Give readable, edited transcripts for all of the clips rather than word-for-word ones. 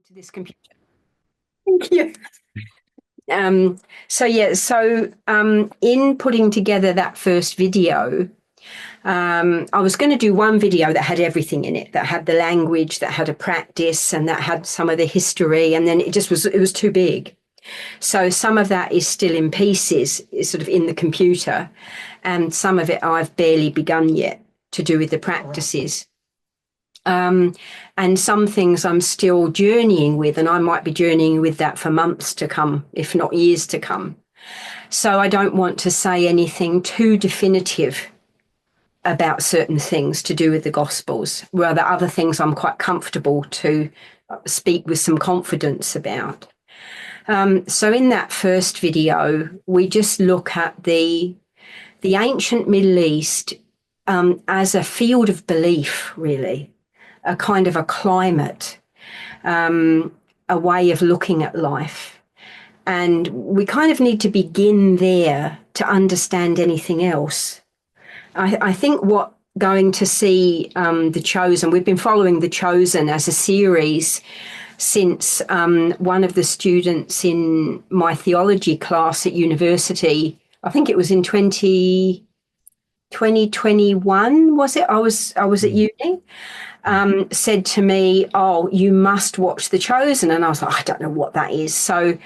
to this computer. Thank you. In putting together that first video, I was going to do one video that had everything in it, that had the language, that had a practice, and that had some of the history, and then it was too big. So some of that is still in pieces, is sort of in the computer, and some of it I've barely begun yet to do with the practices. And some things I'm still journeying with, and I might be journeying with that for months to come, if not years to come. So I don't want to say anything too definitive about certain things to do with the Gospels, rather other things I'm quite comfortable to speak with some confidence about. So in that first video, we just look at the ancient Middle East as a field of belief, really, a kind of a climate, a way of looking at life. And we kind of need to begin there to understand anything else. I think what going to see The Chosen, we've been following The Chosen as a series since one of the students in my theology class at university, I think it was in 2021, was it? I was at uni. Said to me, "Oh, you must watch The Chosen," and I was like, "I don't know what that is." So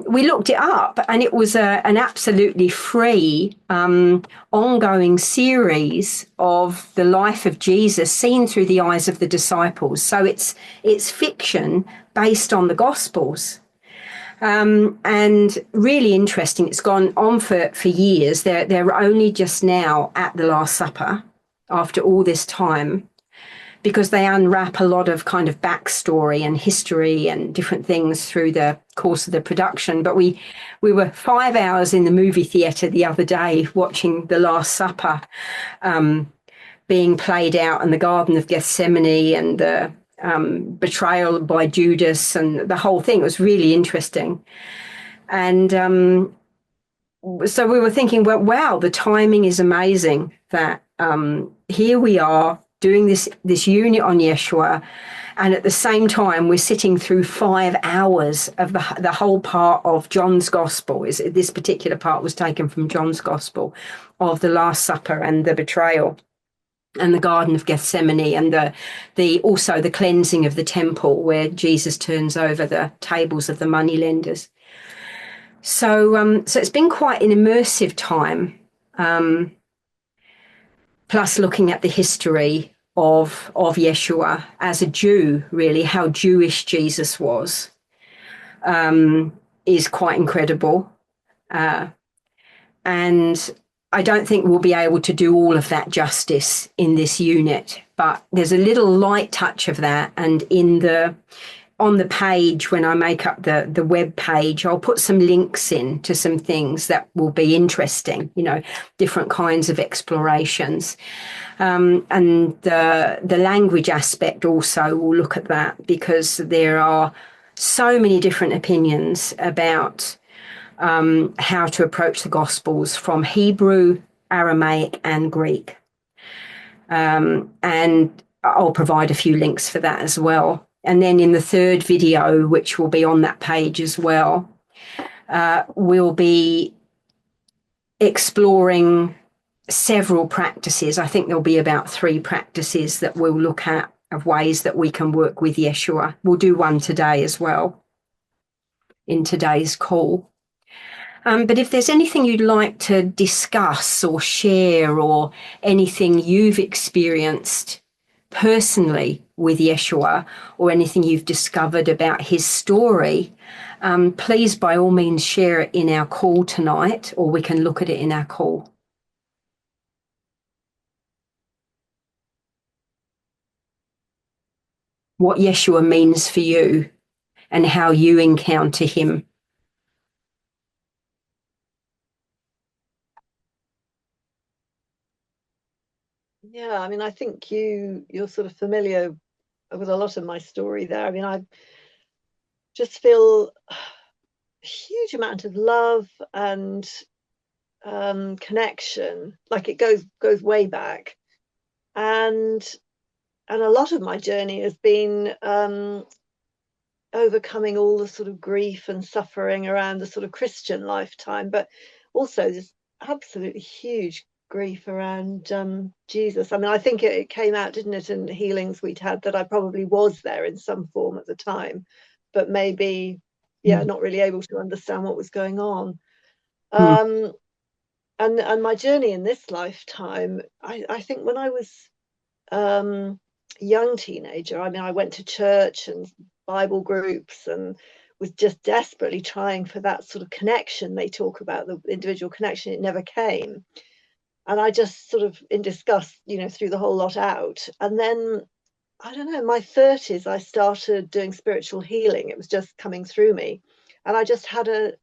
we looked it up, and it was an absolutely free, ongoing series of the life of Jesus seen through the eyes of the disciples. So it's fiction based on the Gospels. And really interesting. It's gone on for years. They're only just now at the Last Supper after all this time, because they unwrap a lot of kind of backstory and history and different things through the course of the production. But we were 5 hours in the movie theatre the other day watching The Last Supper being played out in the Garden of Gethsemane, and the betrayal by Judas, and the whole thing. It was really interesting. And so we were thinking, well, wow, the timing is amazing that here we are doing this unit on Yeshua, and at the same time we're sitting through 5 hours of the whole part of John's Gospel. This particular part was taken from John's Gospel, of the Last Supper and the betrayal and the Garden of Gethsemane, and also the cleansing of the temple, where Jesus turns over the tables of the moneylenders. So it's been quite an immersive time, plus looking at the history of Yeshua as a Jew, really, how Jewish Jesus was, is quite incredible. And I don't think we'll be able to do all of that justice in this unit, but there's a little light touch of that. And on the page, when I make up the web page, I'll put some links in to some things that will be interesting, different kinds of explorations. And the language aspect also, will look at that, because there are so many different opinions about how to approach the Gospels from Hebrew, Aramaic, and Greek. And I'll provide a few links for that as well. And then in the third video, which will be on that page as well, we'll be exploring several practices. I think there'll be about 3 practices that we'll look at, of ways that we can work with Yeshua. We'll do one today as well in today's call. But if there's anything you'd like to discuss or share, or anything you've experienced personally with Yeshua, or anything you've discovered about his story, please by all means share it in our call tonight, or we can look at it in our call. What Yeshua means for you and how you encounter him. Yeah, I mean, I think you're sort of familiar with a lot of my story there. I mean, I just feel a huge amount of love and connection, like it goes way back, and a lot of my journey has been overcoming all the sort of grief and suffering around the sort of Christian lifetime, but also this absolutely huge grief around Jesus. I mean, I think it came out, didn't it, in healings we'd had, that I probably was there in some form at the time, but maybe, yeah, Mm. not really able to understand what was going on. Mm. Um, and my journey in this lifetime, I think when I was um, young teenager, I mean, I went to church and Bible groups and was just desperately trying for that sort of connection they talk about, the individual connection. It never came. And I just sort of, in disgust, threw the whole lot out. And then, I don't know, in my 30s, I started doing spiritual healing. It was just coming through me. And I just had a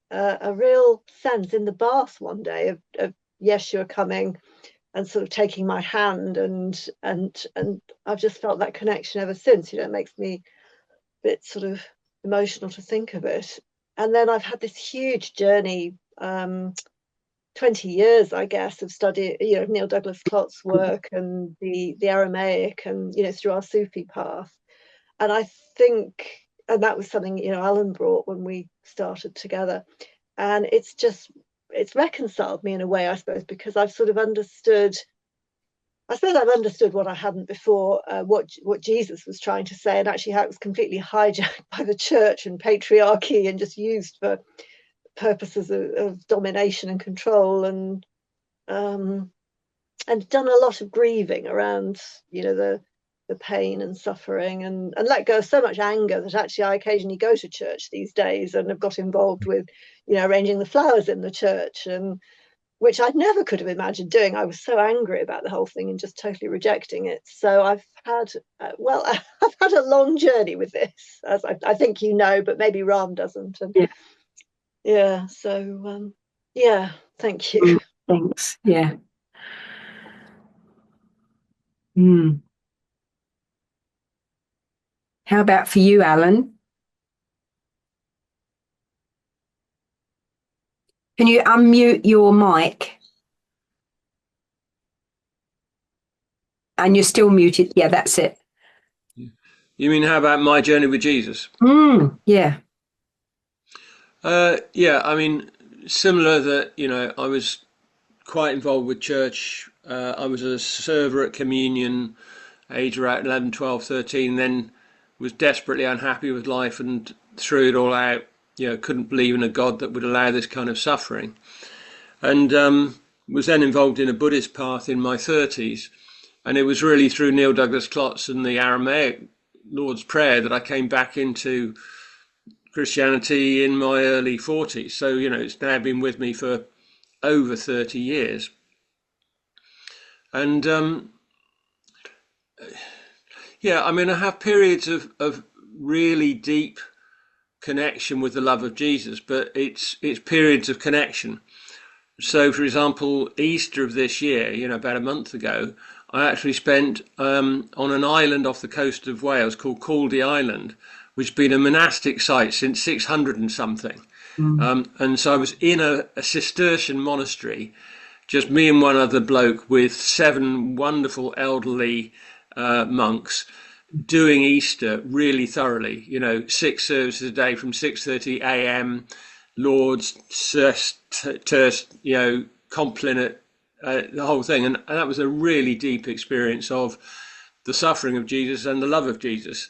real sense in the bath one day of Yeshua coming and sort of taking my hand, and I've just felt that connection ever since. It makes me a bit sort of emotional to think of it. And then I've had this huge journey, 20 years, I guess, of study, Neil Douglas Clott's work and the Aramaic, and through our Sufi path. And I think, and that was something Alan brought when we started together, and it's reconciled me in a way, I suppose, because I've sort of understood. I suppose I've understood what I hadn't before, what Jesus was trying to say, and actually how it was completely hijacked by the church and patriarchy and just used for purposes of domination and control, um, and done a lot of grieving around, the pain and suffering, and let go of so much anger that actually I occasionally go to church these days and have got involved with, arranging the flowers in the church, and which I never could have imagined doing. I was so angry about the whole thing and just totally rejecting it. So I've had, I've had a long journey with this, as I think but maybe Ram doesn't. And Yeah. yeah, so yeah, thank you. Mm. Thanks. Yeah. Mm. How about for you, Alan? Can you unmute your mic? And you're still muted. Yeah, that's it. You mean how about my journey with Jesus? Yeah. Yeah, I mean, similar that, I was quite involved with church. I was a server at communion, age around 11, 12, 13, then was desperately unhappy with life and threw it all out. Couldn't believe in a God that would allow this kind of suffering. And was then involved in a Buddhist path in my 30s. And it was really through Neil Douglas Klotz and the Aramaic Lord's Prayer that I came back into Christianity in my early 40s. So, it's now been with me for over 30 years. And yeah, I mean, I have periods of really deep connection with the love of Jesus, but it's periods of connection. So, for example, Easter of this year, about a month ago, I actually spent on an island off the coast of Wales called Caldy Island, which has been a monastic site since 600 and something. Mm. And so I was in a Cistercian monastery, just me and one other bloke with 7 wonderful elderly monks doing Easter really thoroughly. 6 services a day from 6:30 a.m. Lord's, terst, compline, the whole thing, and that was a really deep experience of the suffering of Jesus and the love of Jesus.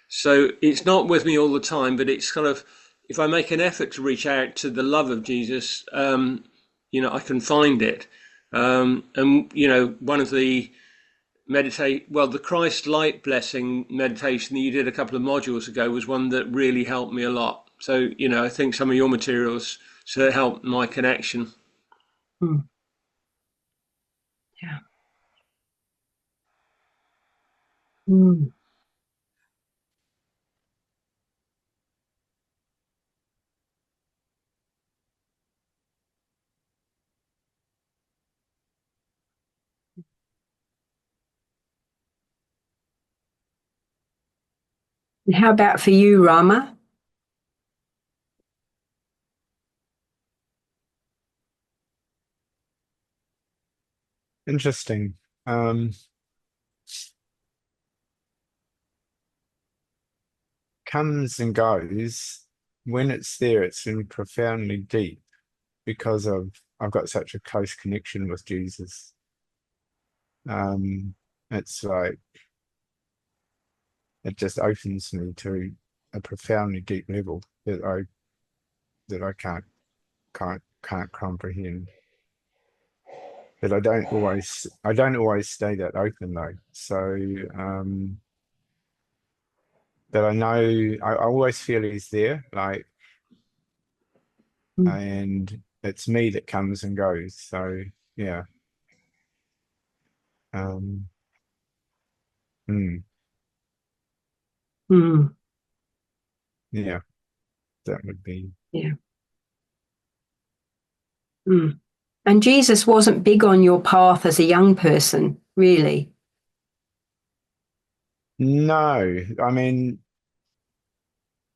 So it's not with me all the time, but it's kind of, if I make an effort to reach out to the love of Jesus, I can find it. And one of the the Christ light blessing meditation that you did a couple of modules ago was one that really helped me a lot. So, I think some of your materials sort of helped my connection. Mm. Yeah. Mm. And how about for you, Rama? Interesting. comes and goes. When it's there, it's in profoundly deep because I've got such a close connection with Jesus. It's like it just opens me to a profoundly deep level that I can't comprehend. But I don't always stay that open though. So that I know I always feel he's there, like, Mm. and it's me that comes and goes. So yeah. Um mm, Mm. yeah, that would be. Yeah. Mm. And Jesus wasn't big on your path as a young person, really. No, I mean,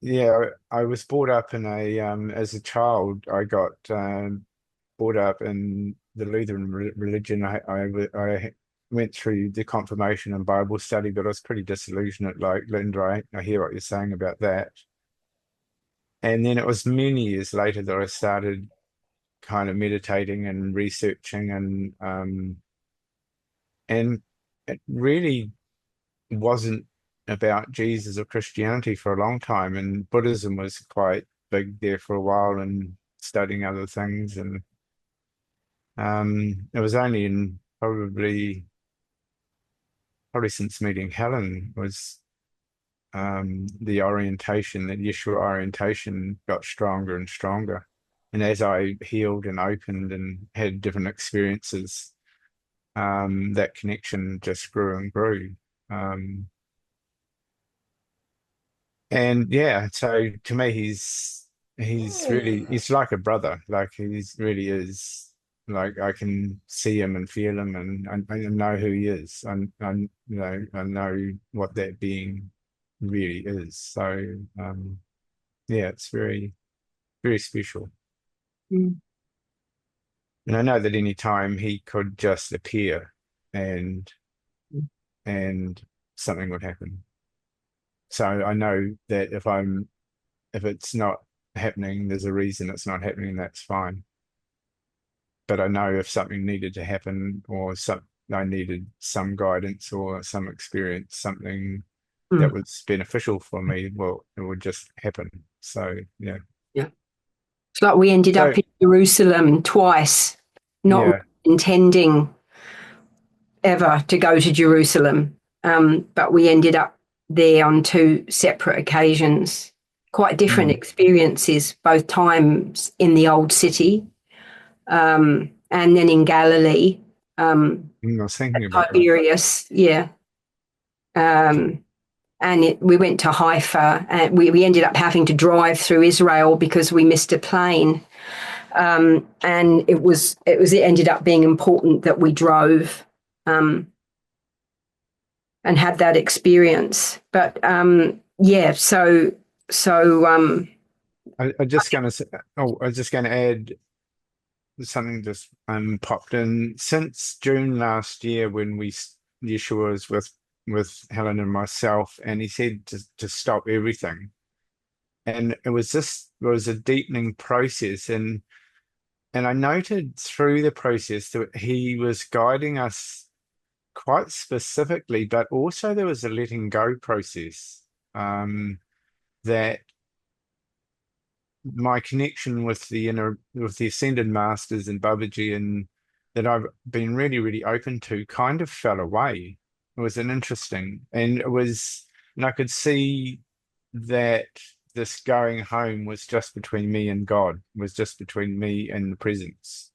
yeah, I was brought up in a as a child, I got brought up in the Lutheran religion. I went through the confirmation and Bible study, but I was pretty disillusioned. Like, Linda, I hear what you're saying about that. And then it was many years later that I started kind of meditating and researching, and it really wasn't about Jesus or Christianity for a long time, and Buddhism was quite big there for a while, and studying other things. And it was only in probably since meeting Helen was the orientation, that Yeshua orientation, got stronger and stronger. And as I healed and opened and had different experiences, that connection just grew and grew. Um, And yeah, so to me, he's like a brother. Like, he's really is. Like, I can see him and feel him, and I know who he is. I know what that being really is. So yeah, it's very, very special. Mm. And I know that any time he could just appear, and and something would happen. So I know that if it's not happening, there's a reason it's not happening, that's fine. But I know if something needed to happen, or I needed some guidance or some experience, something that Mm. was beneficial for me, well, it would just happen. So yeah. Yeah. It's like we ended So up in Jerusalem twice, not really yeah. intending ever to go to Jerusalem, but we ended up there on two separate occasions. Quite different Mm, experiences, both times in the old city, and then in Galilee, I was thinking about that. Tiberias, yeah. Um, and we went to Haifa, and we ended up having to drive through Israel because we missed a plane. And it ended up being important that we drove, um, and had that experience. But yeah, so I just going to say, I was just going to add something just popped in since June last year, when Yeshua was with Helen and myself, and he said to stop everything. And it was a deepening process, and I noted through the process that he was guiding us quite specifically, but also there was a letting go process, that my connection with the ascended masters and Babaji, and that I've been really, really open to, kind of fell away. It was an interesting, and I could see that this going home was just between me and God, was just between me and the presence.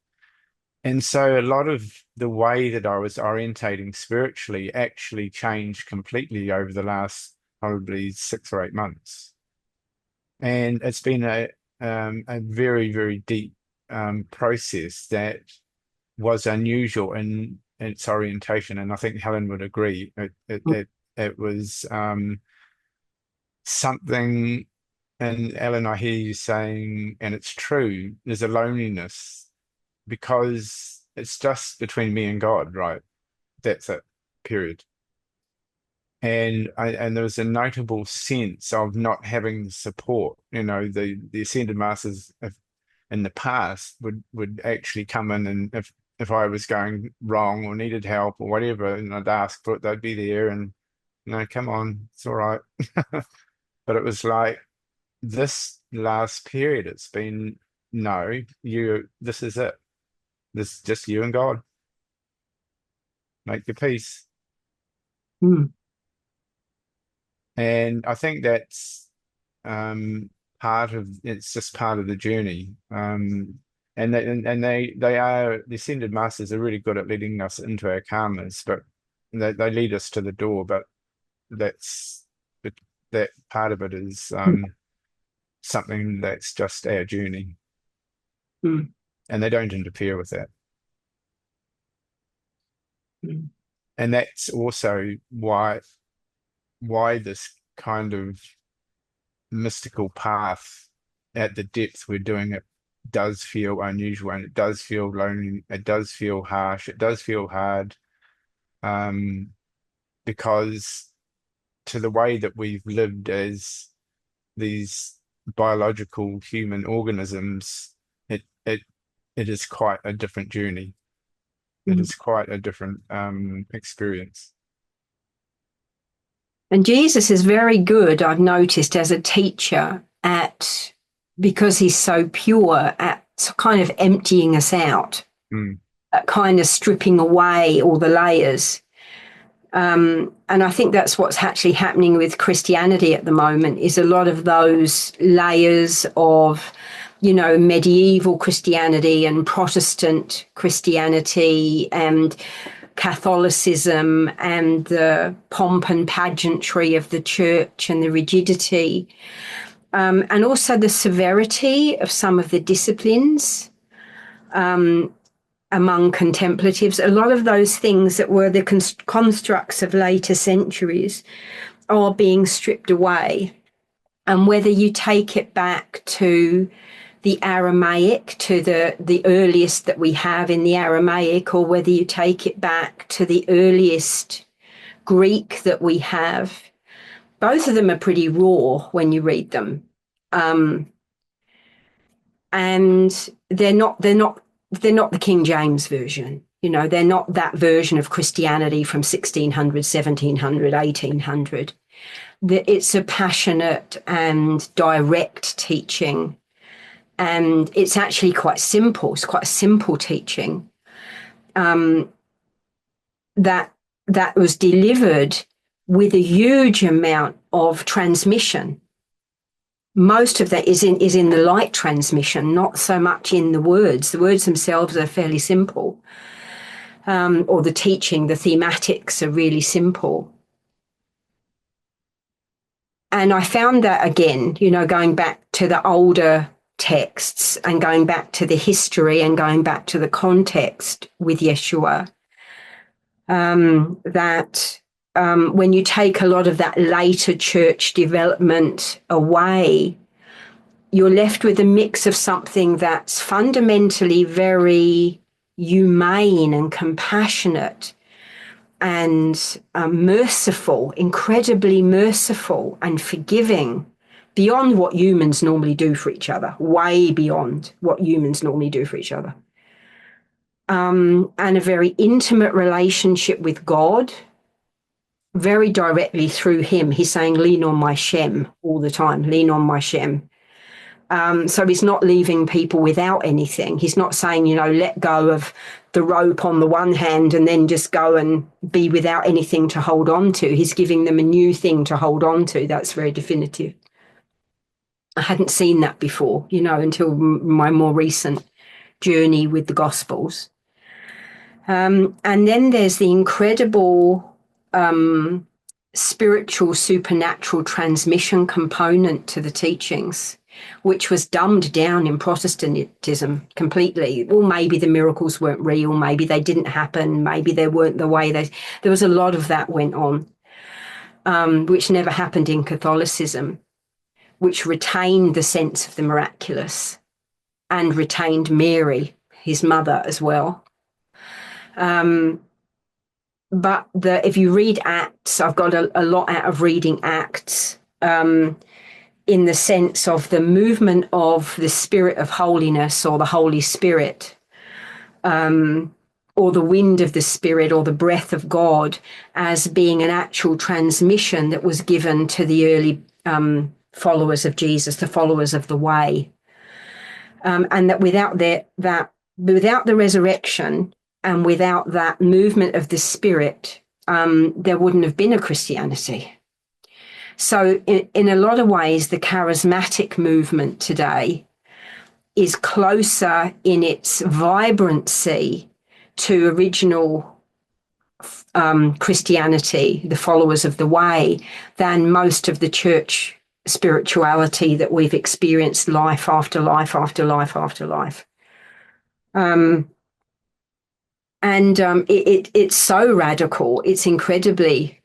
And so a lot of the way that I was orientating spiritually actually changed completely over the last probably 6 or 8 months. And it's been a very, very deep process that was unusual in its orientation. And I think Helen would agree. It was something, and Ellen, I hear you saying, and it's true, there's a loneliness because it's just between me and God, right? That's it, period. and there was a notable sense of not having support. The Ascended Masters in the past would actually come in, and if I was going wrong or needed help or whatever, and I'd ask for it, they'd be there and, come on, it's all right. But it was like this last period, it's been, no, this is it. This is just you and God. Make your peace. And I think that's it's just part of the journey. And the Ascended Masters are really good at leading us into our karmas, but they lead us to the door. But that part of it is something that's just our journey, and they don't interfere with that. And that's also why this kind of mystical path at the depth we're doing it does feel unusual, and it does feel lonely, it does feel harsh, it does feel hard, because to the way that we've lived as these biological human organisms, it is quite a different journey. It is quite a different experience. And Jesus is very good, I've noticed, as a teacher because he's so pure, at kind of emptying us out, at kind of stripping away all the layers. And I think that's what's actually happening with Christianity at the moment, is a lot of those layers of, medieval Christianity and Protestant Christianity and Catholicism and the pomp and pageantry of the church and the rigidity, and also the severity of some of the disciplines among contemplatives. A lot of those things that were the constructs of later centuries are being stripped away. And whether you take it back to the Aramaic, to the earliest that we have in the Aramaic, or whether you take it back to the earliest Greek that we have, both of them are pretty raw when you read them. And they're not the King James version. They're not that version of Christianity from 1600, 1700, 1800. It's a passionate and direct teaching. And it's actually quite simple. It's quite a simple teaching that was delivered with a huge amount of transmission. Most of that is in the light transmission, not so much in the words. The words themselves are fairly simple, or the teaching, the thematics are really simple. And I found that again, going back to the older texts and going back to the history and going back to the context with Yeshua, that when you take a lot of that later church development away, you're left with a mix of something that's fundamentally very humane and compassionate and merciful, incredibly merciful and forgiving, beyond what humans normally do for each other, way beyond what humans normally do for each other. And a very intimate relationship with God, very directly through him. He's saying, lean on my Shem all the time, lean on my Shem. So he's not leaving people without anything. He's not saying, let go of the rope on the one hand and then just go and be without anything to hold on to. He's giving them a new thing to hold on to. That's very definitive. I hadn't seen that before, until my more recent journey with the Gospels. And then there's the incredible spiritual, supernatural transmission component to the teachings, which was dumbed down in Protestantism completely. Well, maybe the miracles weren't real, maybe they didn't happen, maybe they weren't the way there was a lot of that went on, which never happened in Catholicism, which retained the sense of the miraculous and retained Mary, his mother, as well. if you read Acts, I've got a lot out of reading Acts, in the sense of the movement of the Spirit of holiness, or the Holy Spirit, or the wind of the Spirit, or the breath of God, as being an actual transmission that was given to the early followers of Jesus, the followers of the way, and that without the resurrection and without that movement of the Spirit, there wouldn't have been a Christianity. So in a lot of ways, the charismatic movement today is closer in its vibrancy to original Christianity, the followers of the way, than most of the church spirituality that we've experienced life after life after life after life. It's so radical. It's incredibly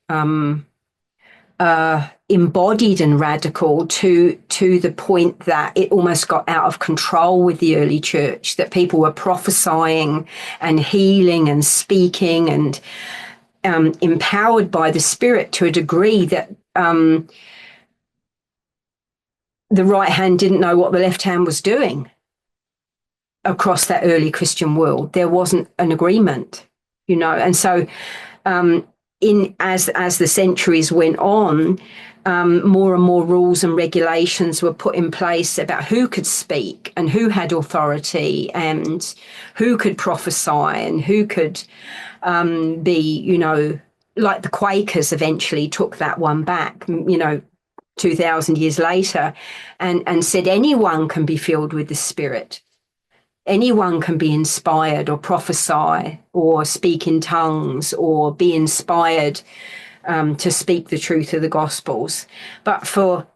embodied and radical to the point that it almost got out of control with the early church, that people were prophesying and healing and speaking and empowered by the Spirit to a degree that the right hand didn't know what the left hand was doing. Across that early Christian world, there wasn't an agreement, and so as the centuries went on, more and more rules and regulations were put in place about who could speak and who had authority and who could prophesy and who could be, like the Quakers eventually took that one back, 2,000 years later, and said anyone can be filled with the Spirit. Anyone can be inspired or prophesy or speak in tongues or be inspired to speak the truth of the Gospels. But for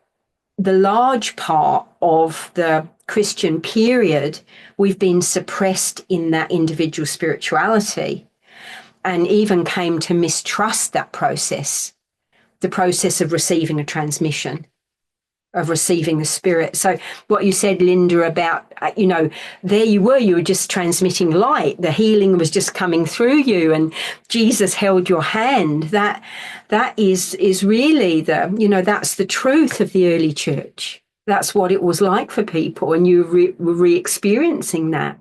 the large part of the Christian period, we've been suppressed in that individual spirituality, and even came to mistrust that process, the process of receiving a transmission, of receiving the Spirit. So what you said, Linda, about, there you were just transmitting light. The healing was just coming through you and Jesus held your hand. That is really that's the truth of the early church. That's what it was like for people, and you were re-experiencing that.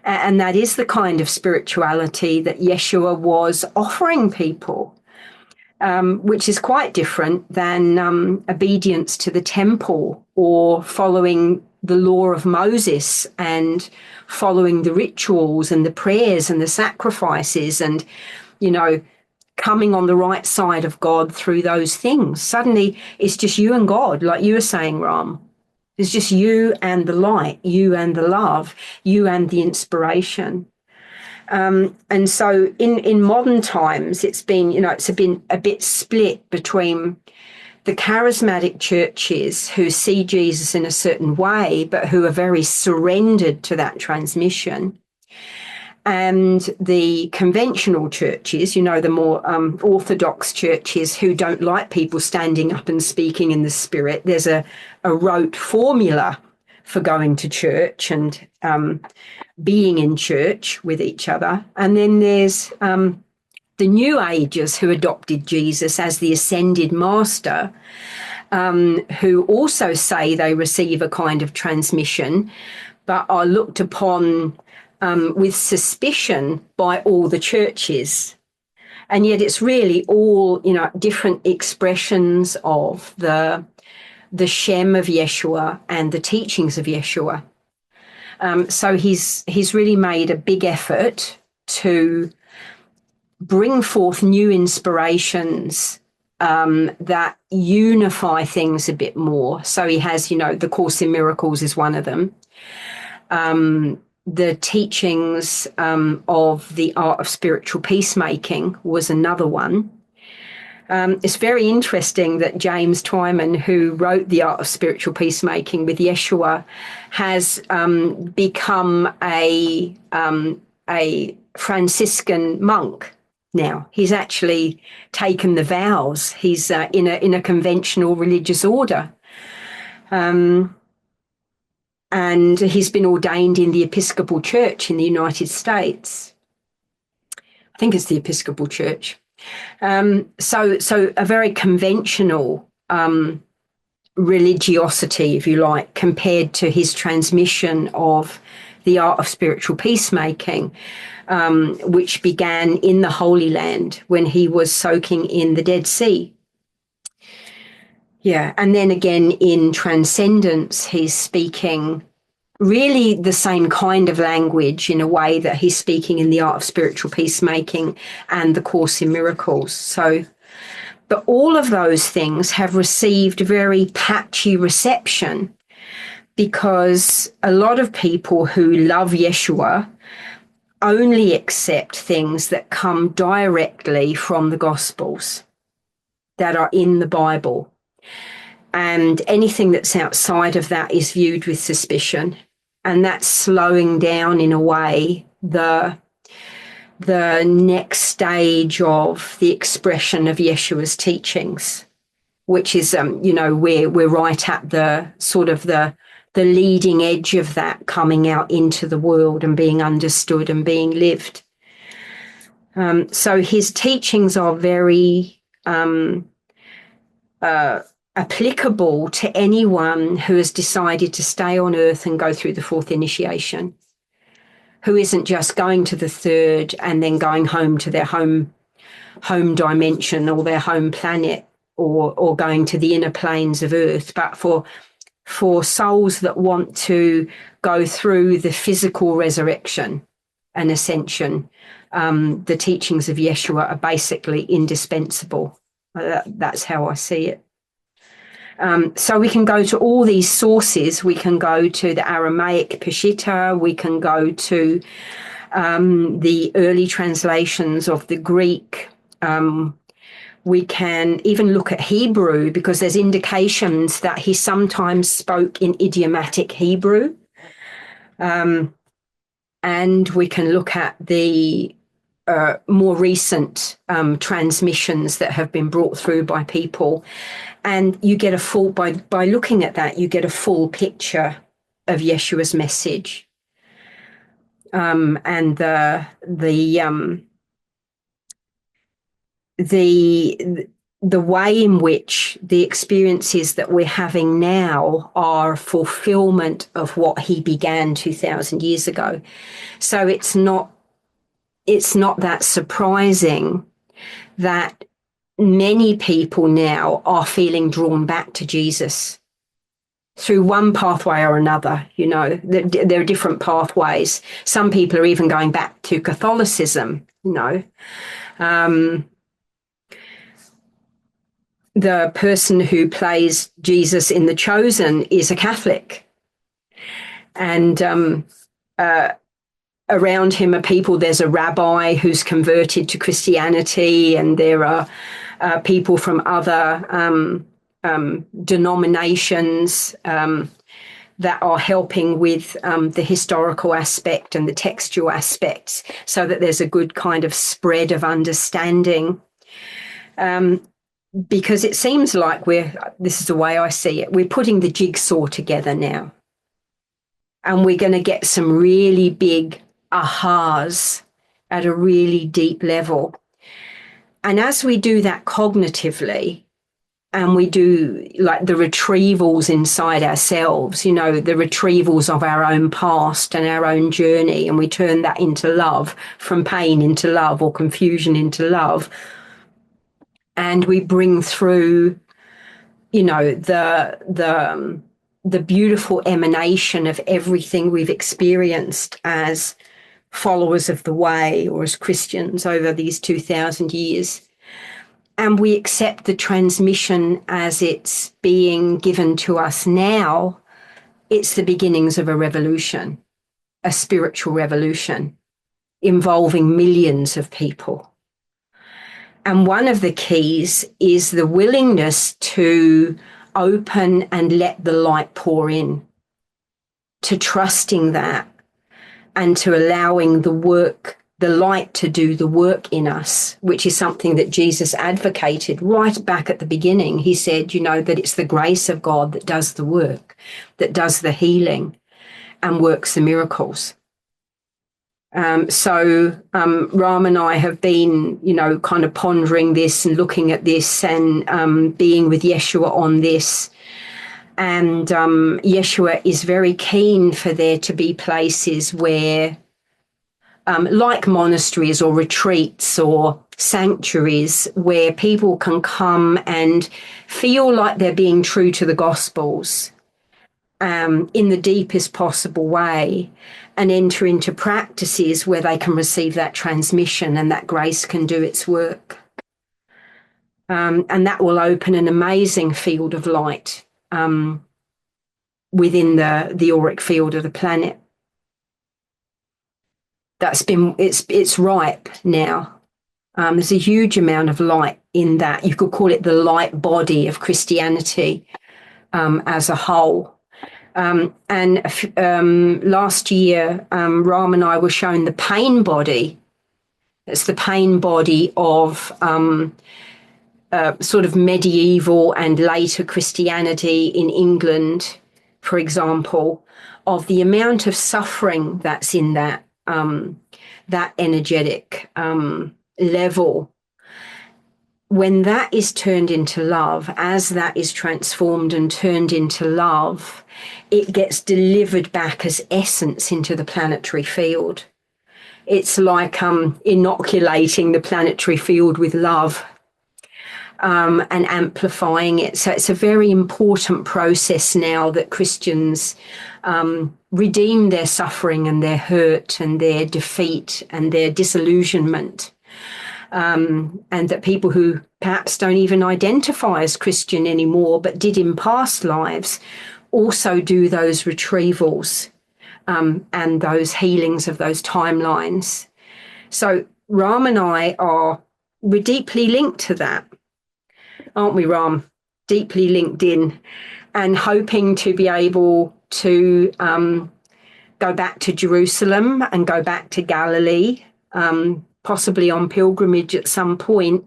And that is the kind of spirituality that Yeshua was offering people. Which is quite different than obedience to the temple or following the law of Moses and following the rituals and the prayers and the sacrifices and, coming on the right side of God through those things. Suddenly it's just you and God, like you were saying, Ram. It's just you and the light, you and the love, you and the inspiration. And so in modern times, it's been a bit split between the charismatic churches who see Jesus in a certain way, but who are very surrendered to that transmission, and the conventional churches, the more orthodox churches who don't like people standing up and speaking in the Spirit. There's a rote formula for going to church and being in church with each other. And then there's the New Agers who adopted Jesus as the ascended master, who also say they receive a kind of transmission, but are looked upon with suspicion by all the churches. And yet it's really all, different expressions of the Shem of Yeshua and the teachings of Yeshua. So he's really made a big effort to bring forth new inspirations that unify things a bit more. So he has, the Course in Miracles is one of them. The teachings of the art of spiritual peacemaking was another one. It's very interesting that James Twyman, who wrote The Art of Spiritual Peacemaking with Yeshua, has become a Franciscan monk now. He's actually taken the vows. He's in a conventional religious order. And he's been ordained in the Episcopal Church in the United States. think it's the Episcopal Church. So a very conventional religiosity, if you like, compared to his transmission of the art of spiritual peacemaking, which began in the Holy Land when he was soaking in the Dead Sea. Yeah, and then again in Transcendence, he's speaking really the same kind of language in a way that he's speaking in the art of spiritual peacemaking and the Course in Miracles. So, but all of those things have received very patchy reception because a lot of people who love Yeshua only accept things that come directly from the Gospels that are in the Bible. And anything that's outside of that is viewed with suspicion. And that's slowing down, in a way, the next stage of the expression of Yeshua's teachings, which is, we're right at the sort of the leading edge of that coming out into the world and being understood and being lived. So his teachings are very applicable to anyone who has decided to stay on earth and go through the fourth initiation, who isn't just going to the third and then going home to their home dimension or their home planet or going to the inner planes of earth, but for souls that want to go through the physical resurrection and ascension, the teachings of Yeshua are basically indispensable. That's how I see it. So we can go to all these sources. We can go to the Aramaic Peshitta. We can go to the early translations of the Greek. We can even look at Hebrew because there's indications that he sometimes spoke in idiomatic Hebrew. And we can look at the more recent transmissions that have been brought through by people. And you get a full, by looking at that, you get a full picture of Yeshua's message. And the way in which the experiences that we're having now are fulfillment of what he began 2,000 years ago. So it's not that surprising that many people now are feeling drawn back to Jesus through one pathway or another. There are different pathways. Some people are even going back to Catholicism, the person who plays Jesus in The Chosen is a Catholic. And around him are people, there's a rabbi who's converted to Christianity, and there are people from other denominations that are helping with the historical aspect and the textual aspects so that there's a good kind of spread of understanding. Because it seems like this is the way I see it, we're putting the jigsaw together now. And we're going to get some really big ahas at a really deep level. And as we do that cognitively, and we do like the retrievals inside ourselves, the retrievals of our own past and our own journey, and we turn that into love, from pain into love or confusion into love. And we bring through, the beautiful emanation of everything we've experienced as followers of the way or as Christians over these 2,000 years. And we accept the transmission as it's being given to us now. It's the beginnings of a revolution, a spiritual revolution involving millions of people. And one of the keys is the willingness to open and let the light pour in, to trusting that and to allowing the light to do the work in us, which is something that Jesus advocated right back at the beginning. He said, that it's the grace of God that does the work, that does the healing and works the miracles. Ram and I have been, kind of pondering this and looking at this and being with Yeshua on this. And Yeshua is very keen for there to be places where, like monasteries or retreats or sanctuaries, where people can come and feel like they're being true to the Gospels in the deepest possible way, and enter into practices where they can receive that transmission and that grace can do its work. And that will open an amazing field of light within the auric field of the planet. It's ripe now. There's a huge amount of light in that. You could call it the light body of Christianity as a whole. Last year, Ram and I were shown the pain body. It's the pain body of sort of medieval and later Christianity in England, for example, of the amount of suffering that's in that energetic level. When that is turned into love, as that is transformed and turned into love, it gets delivered back as essence into the planetary field. It's like inoculating the planetary field with love and amplifying it. So it's a very important process now that Christians redeem their suffering and their hurt and their defeat and their disillusionment. And that people who perhaps don't even identify as Christian anymore, but did in past lives, also do those retrievals and those healings of those timelines. So Ram and I we're deeply linked to that, aren't we, Ram? Deeply linked in, and hoping to be able to go back to Jerusalem and go back to Galilee, possibly on pilgrimage at some point,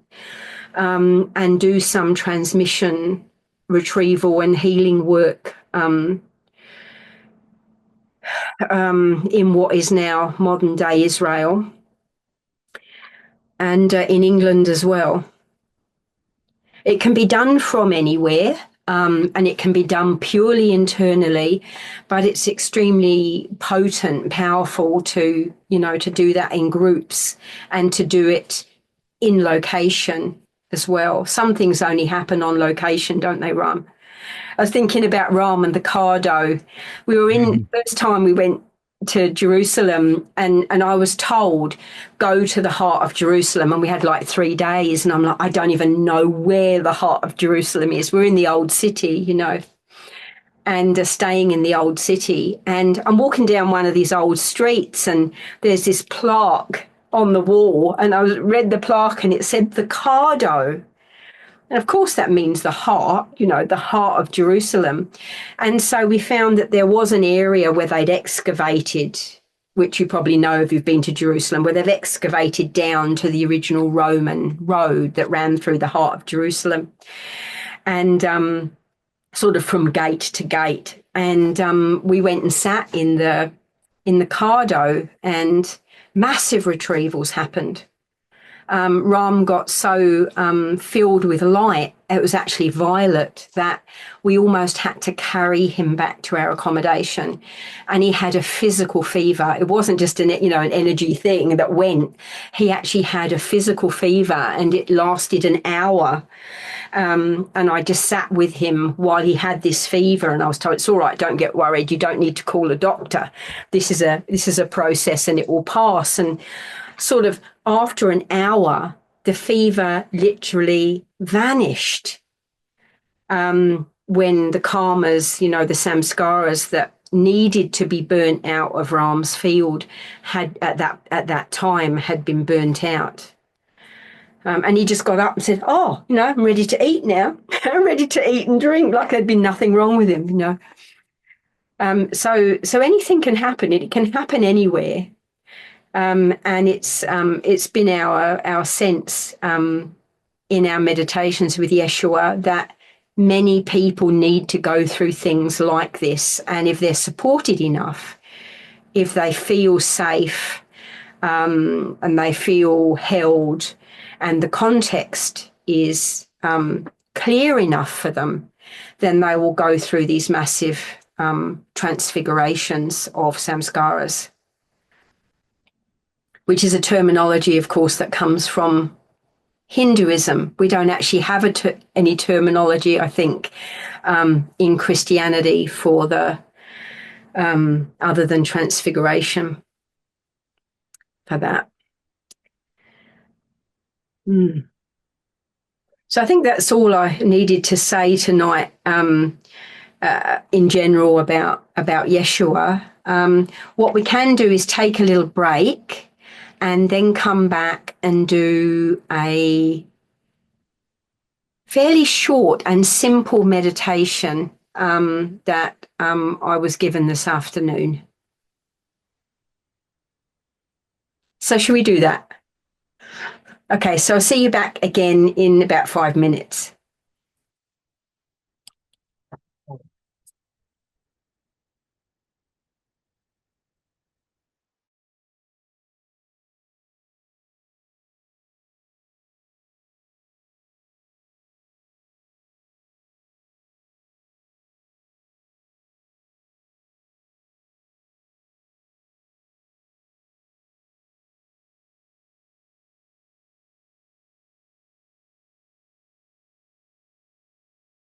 and do some transmission, retrieval and healing work in what is now modern day Israel and in England as well. It can be done from anywhere, and it can be done purely internally, but it's extremely potent, powerful to do that in groups and to do it in location as well. Some things only happen on location, don't they, Ram? I was thinking about Ram and the Cardo. We were the first time we went to Jerusalem, and I was told, go to the heart of Jerusalem, and we had like 3 days, and I'm like, I don't even know where the heart of Jerusalem is. We're in the old city, and staying in the old city, and I'm walking down one of these old streets, and there's this plaque on the wall, and I read the plaque, and it said the Cardo. And of course, that means the heart, the heart of Jerusalem. And so we found that there was an area where they'd excavated, which you probably know if you've been to Jerusalem, where they've excavated down to the original Roman road that ran through the heart of Jerusalem, and sort of from gate to gate. And we went and sat in the Cardo, and massive retrievals happened. Ram got so filled with light, it was actually violet, that we almost had to carry him back to our accommodation. And he had a physical fever. It wasn't just an energy thing that went. He actually had a physical fever, and it lasted an hour. And I just sat with him while he had this fever, and I was told, it's all right, don't get worried, you don't need to call a doctor. This is a process, and it will pass. And sort of after an hour, the fever literally vanished. When the karmas, the samskaras that needed to be burnt out of Ram's field had at that time had been burnt out. And he just got up and said, I'm ready to eat now. I'm ready to eat and drink, like there'd been nothing wrong with him, So anything can happen. It can happen anywhere. And it's been our sense in our meditations with Yeshua that many people need to go through things like this. And if they're supported enough, if they feel safe, and they feel held, and the context is clear enough for them, then they will go through these massive transfigurations of samskaras, which is a terminology, of course, that comes from Hinduism. We don't actually have any terminology, I think, in Christianity for the other than transfiguration for that. So I think that's all I needed to say tonight in general about Yeshua. What we can do is take a little break and then come back and do a fairly short and simple meditation that I was given this afternoon. So should we do that? Okay, so I'll see you back again in about 5 minutes.